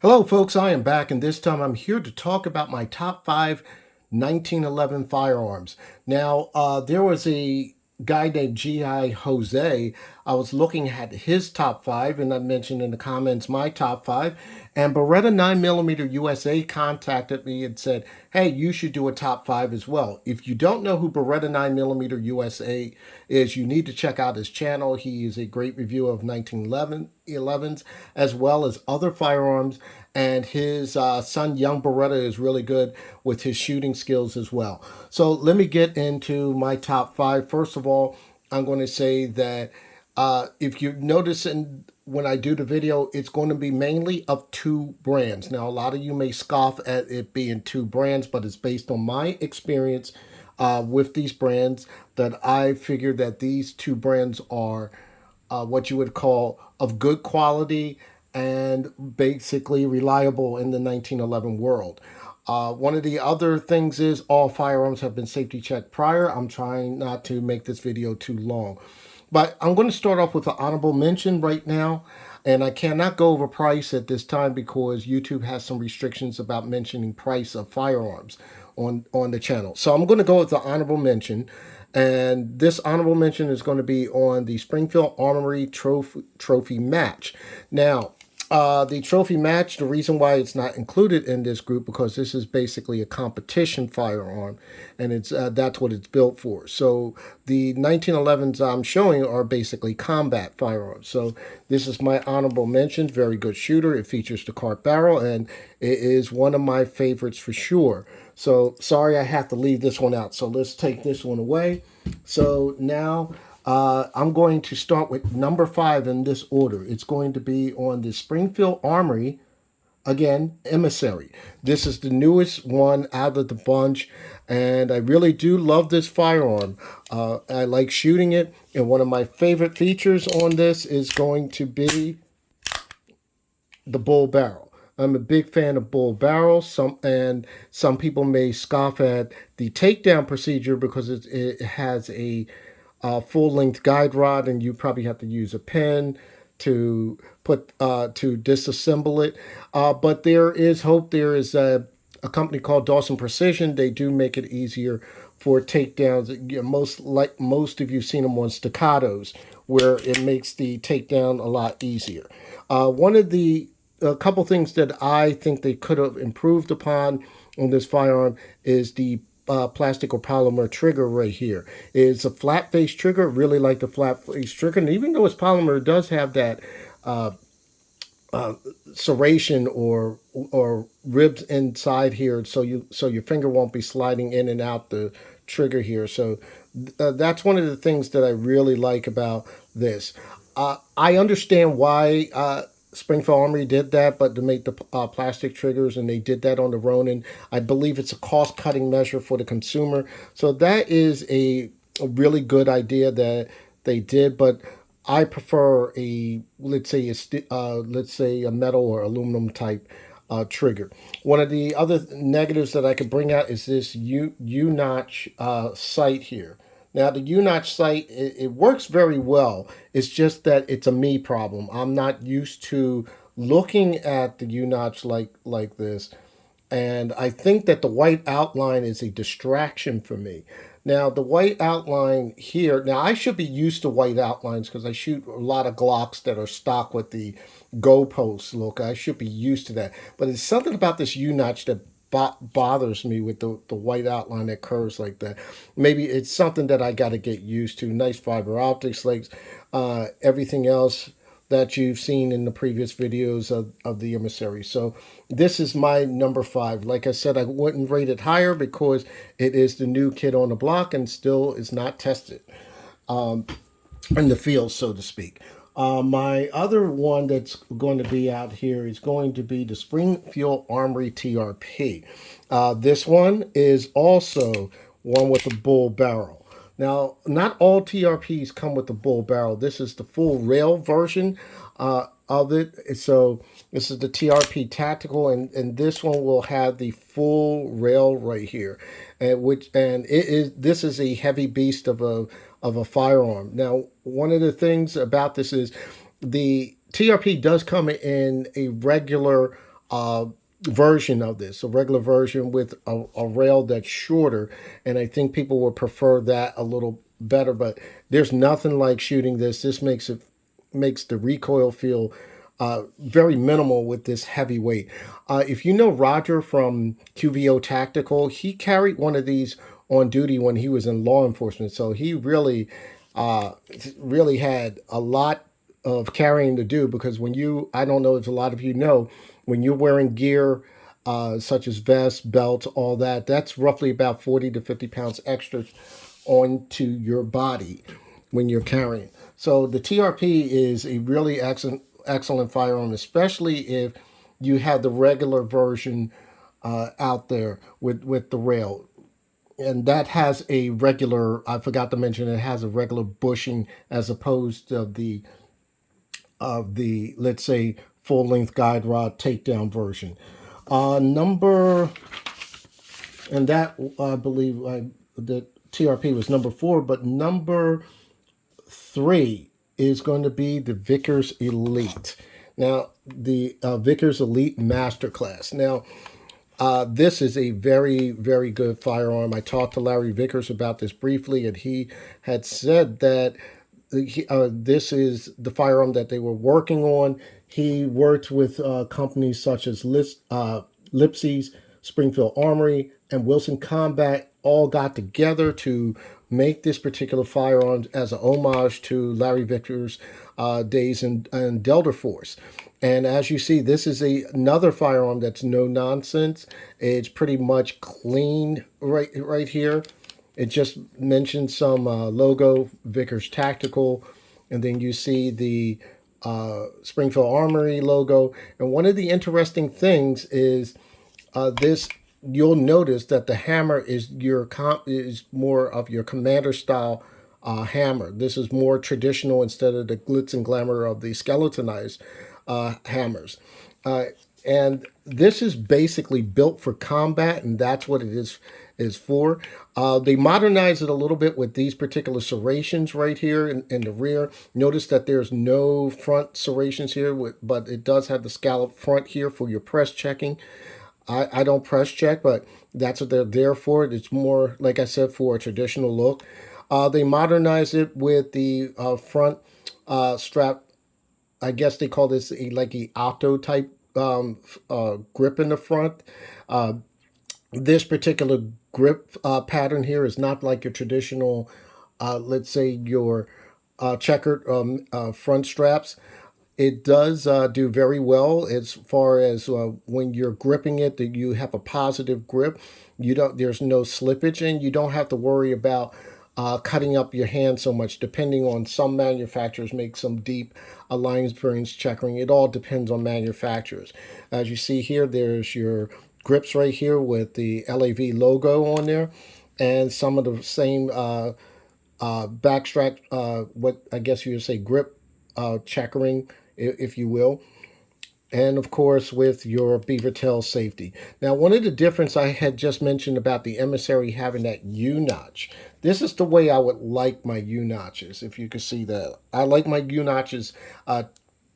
Hello, folks. I am back, and this time I'm here to talk about my top five 1911 firearms. Now, there was a guy named G.I. Jose. I was looking at his top five, and I mentioned in the comments my top five. And Beretta 9mm USA contacted me and said, hey, you should do a top five as well. If you don't know who Beretta 9mm USA is, you need to check out his channel. He is a great review of 1911s as well as other firearms. And his son, Young Beretta, is really good with his shooting skills as well. So let me get into my top five. First of all, I'm going to say that if you notice when I do the video, it's going to be mainly of two brands. Now, a lot of you may scoff at it being two brands, but it's based on my experience with these brands that I figure that these two brands are what you would call of good quality and basically reliable in the 1911 world. One of the other things is all firearms have been safety checked prior. I'm trying not to make this video too long. But I'm going to start off with an honorable mention right now. And I cannot go over price at this time because YouTube has some restrictions about mentioning price of firearms on the channel. So I'm going to go with the honorable mention. And this honorable mention is going to be on the Springfield Armory Trophy Match. Now, the trophy match, the reason why it's not included in this group because this is basically a competition firearm, and it's that's what it's built for. So the 1911s I'm showing are basically combat firearms. So this is my honorable mention. Very good shooter. It features the cart barrel, and it is one of my favorites for sure. So sorry I have to leave this one out. So let's take this one away. So now I'm going to start with number five in this order. It's going to be on the Springfield Armory, again, Emissary. This is the newest one out of the bunch, and I really do love this firearm. I like shooting it, and one of my favorite features on this is going to be the bull barrel. I'm a big fan of bull barrels. Some people may scoff at the takedown procedure because it has a full-length guide rod, and you probably have to use a pen to disassemble it. But there is hope. There is a company called Dawson Precision. They do make it easier for takedowns. Most of you've seen them on staccatos, where it makes the takedown a lot easier. One of the a couple things that I think they could have improved upon on this firearm is the plastic or polymer trigger right here. It's a flat face trigger. Really like the flat face trigger, and even though it's polymer, it does have that serration or ribs inside here, so your finger won't be sliding in and out the trigger here. So that's one of the things that I really like about this. I understand why Springfield Armory did that, but to make the plastic triggers, and they did that on the Ronin. I believe it's a cost-cutting measure for the consumer. So that is a really good idea that they did, but I prefer let's say a metal or aluminum type trigger. One of the other negatives that I could bring out is this U-notch sight here. Now, the U-notch sight, it works very well. It's just that it's a me problem. I'm not used to looking at the U-notch like this. And I think that the white outline is a distraction for me. Now, the white outline here, now I should be used to white outlines because I shoot a lot of Glocks that are stock with the goalpost look. I should be used to that. But it's something about this U-notch that bothers me with the white outline that curves like that. Maybe it's something that I got to get used to. Nice fiber optics, like everything else that you've seen in the previous videos of the Emissary. So this is my number five. Like I said, I wouldn't rate it higher because it is the new kid on the block and still is not tested in the field, so to speak. My other one that's going to be out here is going to be the Springfield Armory TRP. This one is also one with a bull barrel. Now, not all TRPs come with the bull barrel. This is the full rail version of it. So this is the TRP Tactical, and this one will have the full rail right here, this is a heavy beast of a firearm. Now, one of the things about this is the TRP does come in a regular uh, version of this, a regular version with a rail that's shorter, and I think people would prefer that a little better. But there's nothing like shooting this. This makes the recoil feel very minimal with this heavy weight. If you know Roger from QVO Tactical, he carried one of these on duty when he was in law enforcement, so he uh, really had a lot of carrying to do because I don't know if a lot of you know, when you're wearing gear such as vests, belts, all that, that's roughly about 40 to 50 pounds extra onto your body when you're carrying. So the TRP is a really excellent firearm, especially if you have the regular version out there with the rail. And that has a regular, I forgot to mention, it has a regular bushing as opposed to the let's say full length guide rod takedown version. Number and that I believe the TRP was number 4, but number 3 is going to be the Vickers Elite. Now the Vickers Elite Masterclass. Now this is a very, very good firearm. I talked to Larry Vickers about this briefly, and he had said that this is the firearm that they were working on. He worked with companies such as Lipsy's, Springfield Armory, and Wilson Combat all got together to make this particular firearm as an homage to Larry Vickers' days in Delta Force. And as you see, this is another firearm that's no nonsense. It's pretty much clean right here. It just mentions some logo, Vickers Tactical, and then you see the Springfield Armory logo. And one of the interesting things is this. You'll notice that the hammer is more of your commander style hammer. This is more traditional instead of the glitz and glamour of the skeletonized hammers. Uh, and this is basically built for combat, and that's what it is for. They modernize it a little bit with these particular serrations right here in the rear. Notice that there's no front serrations here, but it does have the scallop front here for your press checking. I don't press check, but that's what they're there for. It's more, like I said, for a traditional look. They modernize it with the front strap. I guess they call this like a octo type grip in the front. Uh, this particular grip pattern here is not like your traditional, let's say your checkered front straps. It does do very well as far as when you're gripping it, that you have a positive grip. You don't. There's no slippage, and you don't have to worry about cutting up your hand so much. Depending on some manufacturers, make some deep line springs checkering. It all depends on manufacturers. As you see here, there's your grips right here with the LAV logo on there, and some of the same backstrap. What I guess you would say grip checkering, if you will, and of course with your beaver tail safety. Now, one of the difference I had just mentioned about the Emissary having that U notch. This is the way I would like my U notches. If you could see that, I like my U notches,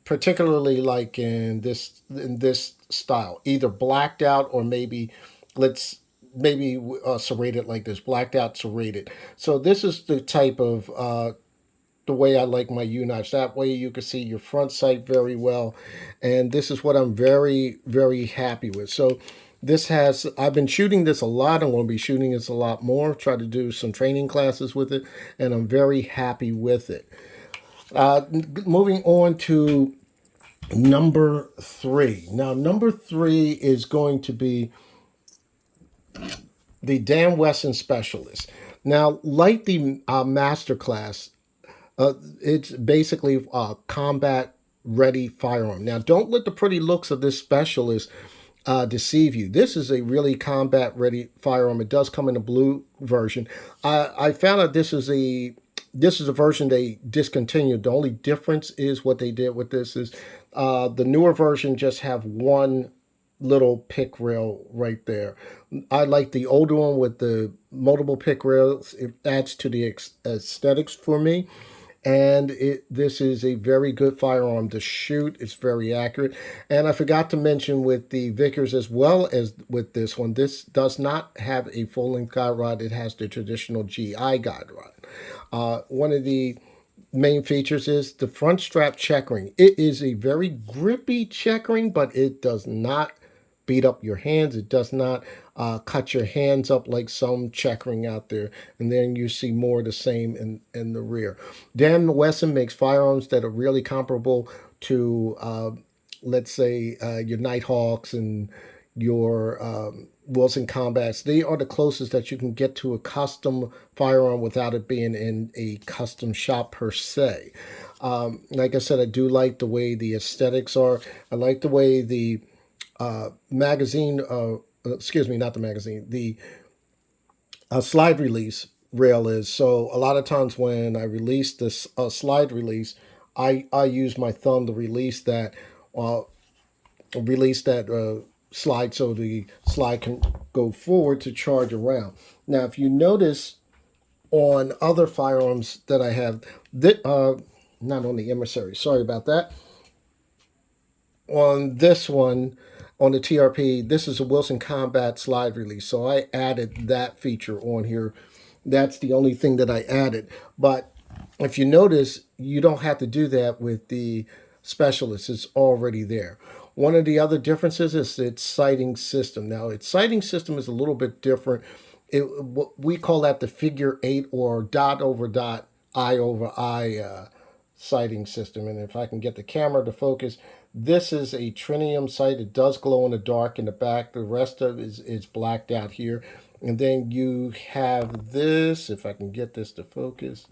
particularly like in this style, either blacked out or maybe serrated like this, blacked out, serrated. So this is the type of the way I like my U-notch. That way you can see your front sight very well. And this is what I'm very, very happy with. So I've been shooting this a lot. I'm going to be shooting this a lot more. Try to do some training classes with it. And I'm very happy with it. Moving on to number 3. Now, number 3 is going to be the Dan Wesson Specialist. Now, like the Masterclass, it's basically a combat ready firearm. Now, don't let the pretty looks of this Specialist deceive you. This is a really combat ready firearm. It does come in a blue version. I found out this is a version they discontinued. The only difference is what they did with this is the newer version just have one little pick rail right there. I like the older one with the multiple pick rails. It adds to the aesthetics for me. and this is a very good firearm to shoot. It's very accurate. And I forgot to mention with the Vickers as well as with this one, this does not have a full length guide rod. It has the traditional GI guide rod. One of the main features is the front strap checkering. It is a very grippy checkering, but it does not beat up your hands. It does not cut your hands up like some checkering out there. And then you see more of the same in the rear. Dan Wesson makes firearms that are really comparable to, let's say, your Nighthawks and your Wilson Combats. They are the closest that you can get to a custom firearm without it being in a custom shop per se. Like I said, I do like the way the aesthetics are. I like the way the magazine, excuse me, not the magazine, the slide release rail is. So a lot of times when I release this slide release, I use my thumb to uh, release that slide so the slide can go forward to charge around. Now, if you notice on other firearms that I have, that not on the emissary, sorry about that, on this one, on the TRP, this is a Wilson Combat slide release. So I added that feature on here. That's the only thing that I added. But if you notice, you don't have to do that with the Specialist. It's already there. One of the other differences is its sighting system. Now, its sighting system is a little bit different. We call that the figure eight or dot over dot, eye over eye sighting system. And if I can get the camera to focus, this is a trinium sight. It does glow in the dark in the back. The rest of it is blacked out here. And then you have this, if I can get this to focus,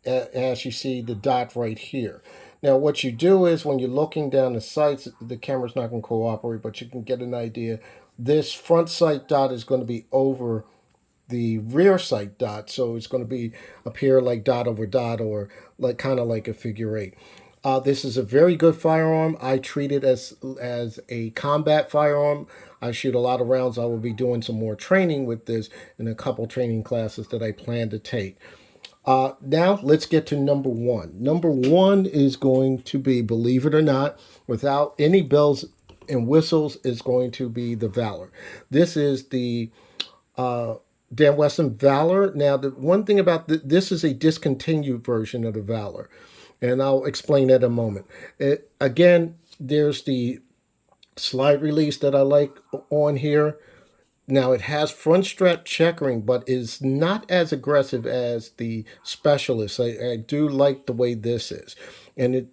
as you see the dot right here. Now, what you do is when you're looking down the sights, the camera's not going to cooperate, but you can get an idea. This front sight dot is going to be over the rear sight dot, so it's going to be appear like dot over dot or like kind of like a figure eight. This is a very good firearm. I treat it as a combat firearm. I shoot a lot of rounds. I will be doing some more training with this in a couple training classes that I plan to take. Now let's get to number one. Number one is going to be, believe it or not, without any bells and whistles, is going to be the Valor. This is the Dan Wesson Valor. Now, the one thing about this is a discontinued version of the Valor, and I'll explain that in a moment. Again, there's the slide release that I like on here. Now, it has front strap checkering, but is not as aggressive as the Specialist. I do like the way this is, and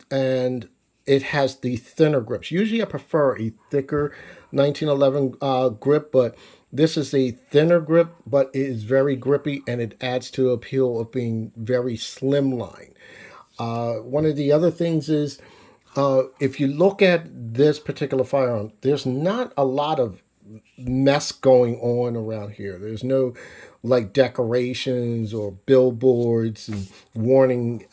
it has the thinner grips. Usually, I prefer a thicker 1911 grip, but this is a thinner grip, but it is very grippy, and it adds to the appeal of being very slimline. One of the other things is, if you look at this particular firearm, there's not a lot of mess going on around here. There's no like decorations or billboards and warning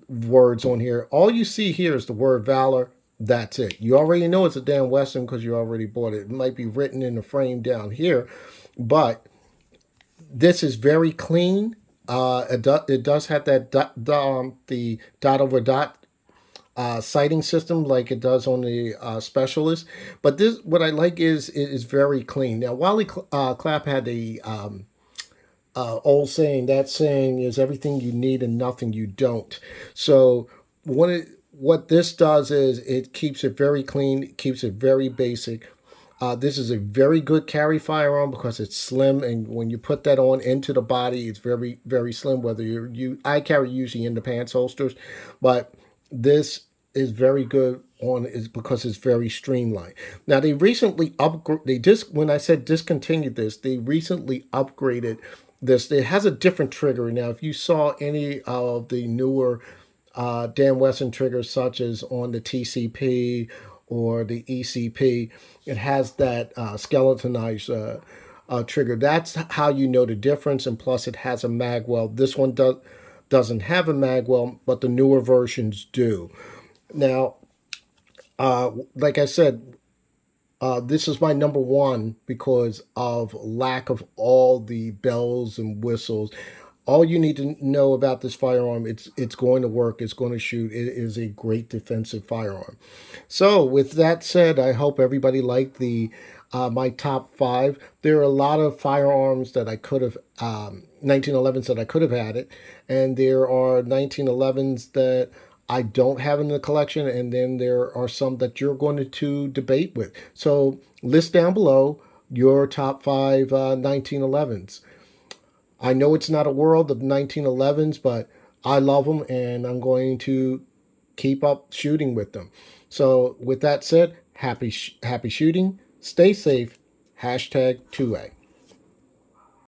words on here. All you see here is the word Valor. That's it. You already know it's a Dan Wesson because you already bought it. It might be written in the frame down here, but this is very clean. It does have that the dot over dot sighting system like it does on the Specialist. But this, what I like is it is very clean. Now, Wally Clapp had a old saying. That saying is everything you need and nothing you don't. So what this does is it keeps it very clean, it keeps it very basic. This is a very good carry firearm because it's slim, and when you put that on into the body, it's very, very slim. Whether I carry usually in the pants holsters, but this is very good on is because it's very streamlined. Now they recently when I said discontinued this, they recently upgraded this. It has a different trigger now. If you saw any of the newer Dan Wesson triggers, such as on the TCP or the ECP, it has that skeletonized trigger. That's how you know the difference, and plus it has a magwell. This one doesn't have a magwell, but the newer versions do. Now, like I said, this is my number one because of lack of all the bells and whistles. All you need to know about this firearm, it's going to work, it's going to shoot. It is a great defensive firearm. So with that said, I hope everybody liked the my top five. There are a lot of firearms that I could have 1911s that I could have added, and there are 1911s that I don't have in the collection, and then there are some that you're going to debate with. So list down below your top five 1911s. I know it's not a world of 1911s, but I love them and I'm going to keep up shooting with them. So, with that said, happy shooting, stay safe, hashtag 2A.